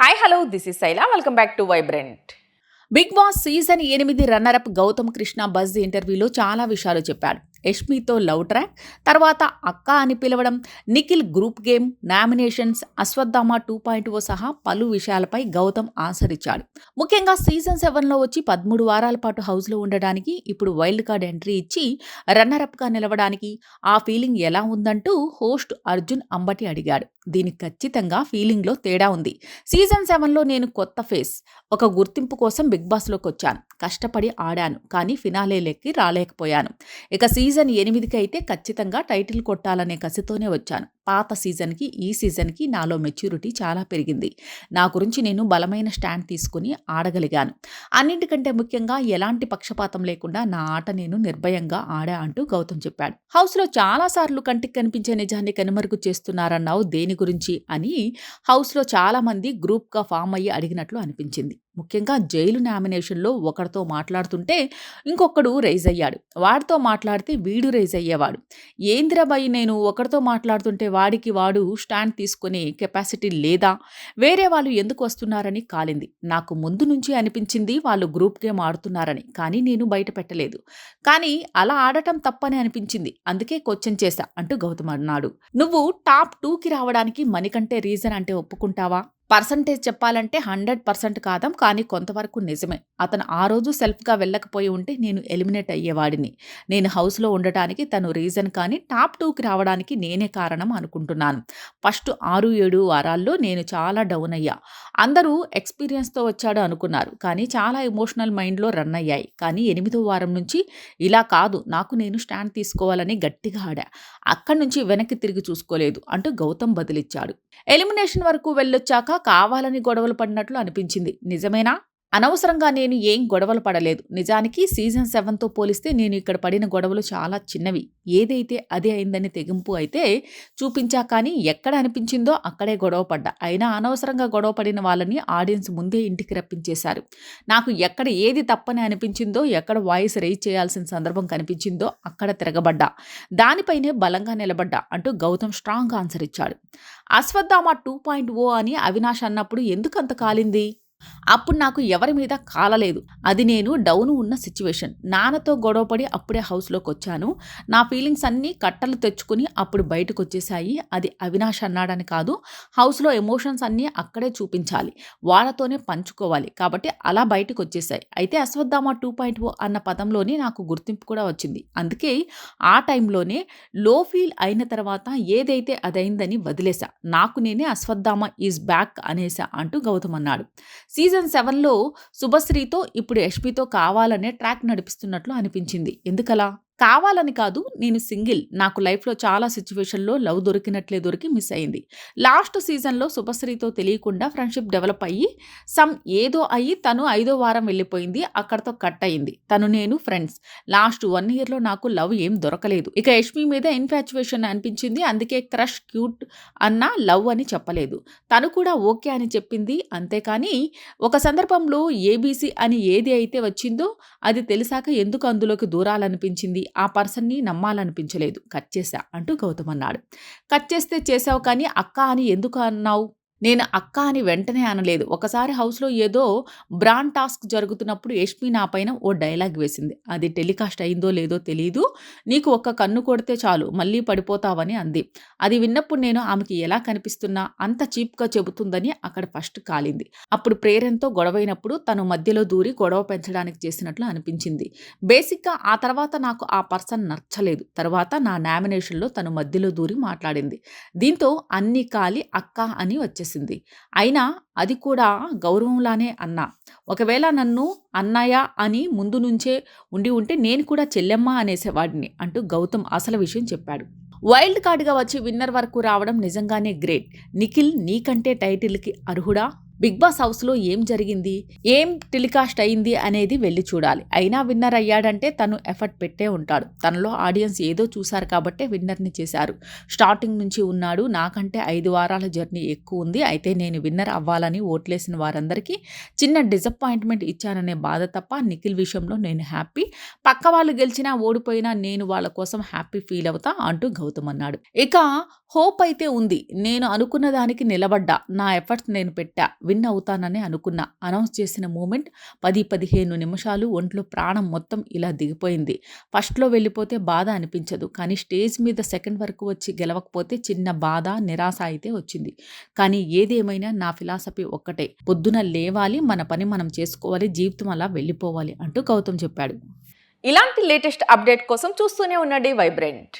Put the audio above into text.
Hi hello this is Shaila welcome back to Vibrant. Bigg Boss season 8 runner up Gautham Krishna buzz ఇంటర్వ్యూలో చాలా విషయాలు చెప్పాడు. యష్మితో love track, తర్వాత అక్క అని పిలవడం, Nikhil group game, nominations, Ashwatthama 2.0 సహా పలు విషయాలపై గౌతమ్ ఆన్సర్ ఇచ్చాడు. ముఖ్యంగా సీజన్ 7లో వచ్చి 13 వారాల పాటు హౌస్లో ఉండడానికి, ఇప్పుడు వైల్డ్ కార్డ్ ఎంట్రీ ఇచ్చి రన్నరప్గా నిలవడానికి ఆ ఫీలింగ్ ఎలా ఉందంటూ హోస్ట్ అర్జున్ అంబటి అడిగాడు. దీనికి ఖచ్చితంగా ఫీలింగ్లో తేడా ఉంది. సీజన్ 7లో నేను కొత్త ఫేస్, ఒక గుర్తింపు కోసం బిగ్ బాస్లోకి వచ్చాను. కష్టపడి ఆడాను, కానీ ఫినాలేలోకి రాలేకపోయాను. ఇక సీజన్ 8కి అయితే ఖచ్చితంగా టైటిల్ కొట్టాలనే కసితోనే వచ్చాను. పాత సీజన్కి ఈ సీజన్కి నాలో మెచ్యూరిటీ చాలా పెరిగింది. నా గురించి నేను బలమైన స్టాండ్ తీసుకుని ఆడగలిగాను. అన్నింటికంటే ముఖ్యంగా ఎలాంటి పక్షపాతం లేకుండా నా ఆట నేను నిర్భయంగా ఆడా అంటూ గౌతమ్ చెప్పాడు. హౌస్లో చాలాసార్లు కంటికి కనిపించే నిజాన్ని కనుమరుగు చేస్తున్నారన్నావు, దేని గురించి అని హౌస్లో చాలా మంది గ్రూప్గా ఫామ్ అయ్యి అడిగినట్లు అనిపించింది. ముఖ్యంగా జైలు నామినేషన్లో ఒకరితో మాట్లాడుతుంటే ఇంకొకడు రైజ్ అయ్యాడు. వాడితో మాట్లాడితే వీడు రైజ్ అయ్యేవాడు. ఏందిరాబాయి, నేను ఒకరితో మాట్లాడుతుంటే వాడికి వాడు స్టాండ్ తీసుకునే కెపాసిటీ లేదా? వేరే వాళ్ళు ఎందుకు వస్తున్నారని కాలింది. నాకు ముందు నుంచి అనిపించింది వాళ్ళు గ్రూప్ గేమ్ ఆడుతున్నారని, కానీ నేను బయట పెట్టలేదు. కానీ అలా ఆడటం తప్పని అనిపించింది, అందుకే క్వశ్చన్ చేశా అంటూ గౌతమ్ అన్నాడు. నువ్వు టాప్ 2కి రావడానికి మణికంటే రీజన్ అంటే ఒప్పుకుంటావా? పర్సంటేజ్ చెప్పాలంటే 100% కాదాం, కానీ కొంతవరకు నిజమే. అతను ఆ రోజు సెల్ఫ్గా వెళ్ళకపోయి ఉంటే నేను ఎలిమినేట్ అయ్యేవాడిని. నేను హౌస్లో ఉండటానికి తను రీజన్, కానీ టాప్ 2కి రావడానికి నేనే కారణం అనుకుంటున్నాను. ఫస్ట్ 6-7 వారాల్లో నేను చాలా డౌన్ అయ్యా. అందరూ ఎక్స్పీరియన్స్తో వచ్చాడు అనుకున్నారు, కానీ చాలా ఎమోషనల్ మైండ్లో రన్ అయ్యాయి. కానీ 8వ వారం నుంచి ఇలా కాదు, నాకు నేను స్టాండ్ తీసుకోవాలని గట్టిగా ఆడా. అక్కడి నుంచి వెనక్కి తిరిగి చూసుకోలేదు అంటూ గౌతమ్ బదిలిచ్చాడు. ఎలిమినేషన్ వరకు వెళ్ళొచ్చాక కావాలని గొడవలు పడినట్లు అనిపించింది, నిజమేనా? అనవసరంగా నేను ఏం గొడవలు పడలేదు. నిజానికి సీజన్ 7తో పోలిస్తే నేను ఇక్కడ పడిన గొడవలు చాలా చిన్నవి. ఏదైతే అదే అయిందని తెగింపు అయితే చూపించా, కానీ ఎక్కడ అనిపించిందో అక్కడే గొడవ పడ్డా. అయినా అనవసరంగా గొడవ పడిన వాళ్ళని ఆడియన్స్ ముందే ఇంటికి రప్పించేశారు. నాకు ఎక్కడ ఏది తప్పని అనిపించిందో, ఎక్కడ వాయిస్ రైజ్ చేయాల్సిన సందర్భం కనిపించిందో అక్కడ తిరగబడ్డా. దానిపైనే బలంగా నిలబడ్డా అంటూ గౌతమ్ స్ట్రాంగ్ ఆన్సర్ ఇచ్చాడు. అశ్వత్థామ 2.0 అని అవినాష్ అన్నప్పుడు ఎందుకు అంత కాలింది? అప్పుడు నాకు ఎవరి మీద కాలలేదు. అది నేను డౌన్ ఉన్న సిచ్యువేషన్. నాన్నతో గొడవపడి అప్పుడే హౌస్లోకి వచ్చాను. నా ఫీలింగ్స్ అన్నీ కట్టలు తెచ్చుకుని అప్పుడు బయటకు వచ్చేసాయి. అది అవినాష్ అన్నాడని కాదు, హౌస్లో ఎమోషన్స్ అన్నీ అక్కడే చూపించాలి, వాళ్ళతోనే పంచుకోవాలి, కాబట్టి అలా బయటకు వచ్చేసాయి. అయితే అశ్వత్థామ 2.0 అన్న పదంలోనే నాకు గుర్తింపు కూడా వచ్చింది. అందుకే ఆ టైంలోనే లో ఫీల్ అయిన తర్వాత ఏదైతే అదైందని వదిలేశా. నాకు నేనే అశ్వత్థామ ఈజ్ బ్యాక్ అనేసా అంటూ గౌతమ్ అన్నాడు. సీజన్ 7లో శుభశ్రీతో ఇప్పుడు యష్మితో కావాలనే ట్రాక్ నడిపిస్తున్నట్లు అనిపించింది. ఎందుకలా? కావాలని కాదు, నేను సింగిల్. నాకు లైఫ్లో చాలా సిచ్యువేషన్లో లవ్ దొరికి మిస్ అయింది. లాస్ట్ సీజన్లో శుభశ్రీతో తెలియకుండా ఫ్రెండ్షిప్ డెవలప్ అయ్యి ఏదో అయ్యి తను 5వ వారం వెళ్ళిపోయింది, అక్కడతో కట్ అయింది. తను నేను ఫ్రెండ్స్. లాస్ట్ 1 ఇయర్లో నాకు లవ్ ఏం దొరకలేదు. ఇక యష్మి మీద ఇన్ఫాచ్యుయేషన్ అనిపించింది, అందుకే క్రష్ క్యూట్ అన్న లవ్ అని చెప్పలేదు. తను కూడా ఓకే అని చెప్పింది, అంతేకాని ఒక సందర్భంలో ఏబీసీ అని ఏది అయితే వచ్చిందో అది తెలిసాక ఎందుకు అందులోకి దూరాలనిపించింది, ఆ పర్సన్ని నమ్మాలనిపించలేదు, కట్ చేశా అంటూ గౌతమ్ అన్నాడు. కట్ చేస్తే చేసావు, కానీ అక్క అని ఎందుకు అన్నావు? నేను అక్క అని వెంటనే అనలేదు. ఒకసారి హౌస్లో ఏదో బ్రాండ్ టాస్క్ జరుగుతున్నప్పుడు యష్మి నా పైన ఓ డైలాగ్ వేసింది. అది టెలికాస్ట్ అయిందో లేదో తెలీదు. నీకు ఒక్క కన్ను కొడితే చాలు మళ్ళీ పడిపోతావని అంది. అది విన్నప్పుడు నేను ఆమెకి ఎలా కనిపిస్తున్నా, అంత చీప్గా చెబుతుందని అక్కడ ఫస్ట్ కాలింది. అప్పుడు ప్రేరణతో గొడవైనప్పుడు తను మధ్యలో దూరి గొడవ పెంచడానికి చేసినట్లు అనిపించింది. బేసిక్గా ఆ తర్వాత నాకు ఆ పర్సన్ నచ్చలేదు. తర్వాత నా నామినేషన్లో తను మధ్యలో దూరి మాట్లాడింది. దీంతో అన్ని కాలి అక్క అని వచ్చేసింది. అయినా అది కూడా గౌరవంలానే అన్నా. ఒకవేళ నన్ను అన్నయ్య అని ముందు నుంచే ఉండి ఉంటే నేను కూడా చెల్లెమ్మ అనేసేవాడిని అంటూ గౌతమ్ అసలు విషయం చెప్పాడు. వైల్డ్ కార్డ్గా వచ్చి విన్నర్ వరకు రావడం నిజంగానే గ్రేట్. నిఖిల్ నీకంటే టైటిల్కి అర్హుడా? బిగ్ బాస్ హౌస్లో ఏం జరిగింది, ఏం టెలికాస్ట్ అయింది అనేది వెళ్ళి చూడాలి. అయినా విన్నర్ అయ్యాడంటే తను ఎఫర్ట్ పెట్టే ఉంటాడు. తనలో ఆడియన్స్ ఏదో చూశారు కాబట్టే విన్నర్ని చేశారు. స్టార్టింగ్ నుంచి ఉన్నాడు. నాకంటే 5 వారాల జర్నీ ఎక్కువ ఉంది. అయితే నేను విన్నర్ అవ్వాలని ఓట్లేసిన వారందరికీ చిన్న డిసప్పాయింట్మెంట్ ఇచ్చాననే బాధ తప్ప నిఖిల్ విషయంలో నేను హ్యాపీ. పక్క వాళ్ళు గెలిచినా ఓడిపోయినా నేను వాళ్ళ కోసం హ్యాపీ ఫీల్ అవుతా అంటూ గౌతమ్ అన్నాడు. ఇక హోప్ అయితే ఉంది. నేను అనుకున్న దానికి నిలబడ్డా. నా ఎఫర్ట్స్ నేను పెట్టా. విన్ అవుతానని అనుకున్నా. అనౌన్స్ చేసిన మూమెంట్ 10-15 నిమిషాలు ఒంట్లో ప్రాణం మొత్తం ఇలా దిగిపోయింది. ఫస్ట్‌లో వెళ్ళిపోతే బాధ అనిపించదు. కానీ స్టేజ్ మీద సెకండ్ వరకు వచ్చి గెలవకపోతే చిన్న బాధ, నిరాశ అయితే వచ్చింది. కానీ ఏదేమైనా నా ఫిలాసఫీ ఒక్కటే. పొద్దున లేవాలి, మన పని మనం చేసుకోవాలి, జీవితం అలా వెళ్ళిపోవాలి అంటూ గౌతమ్ చెప్పాడు. ఇలాంటి లేటెస్ట్ అప్డేట్ కోసం చూస్తూనే ఉండండి వైబ్రెంట్.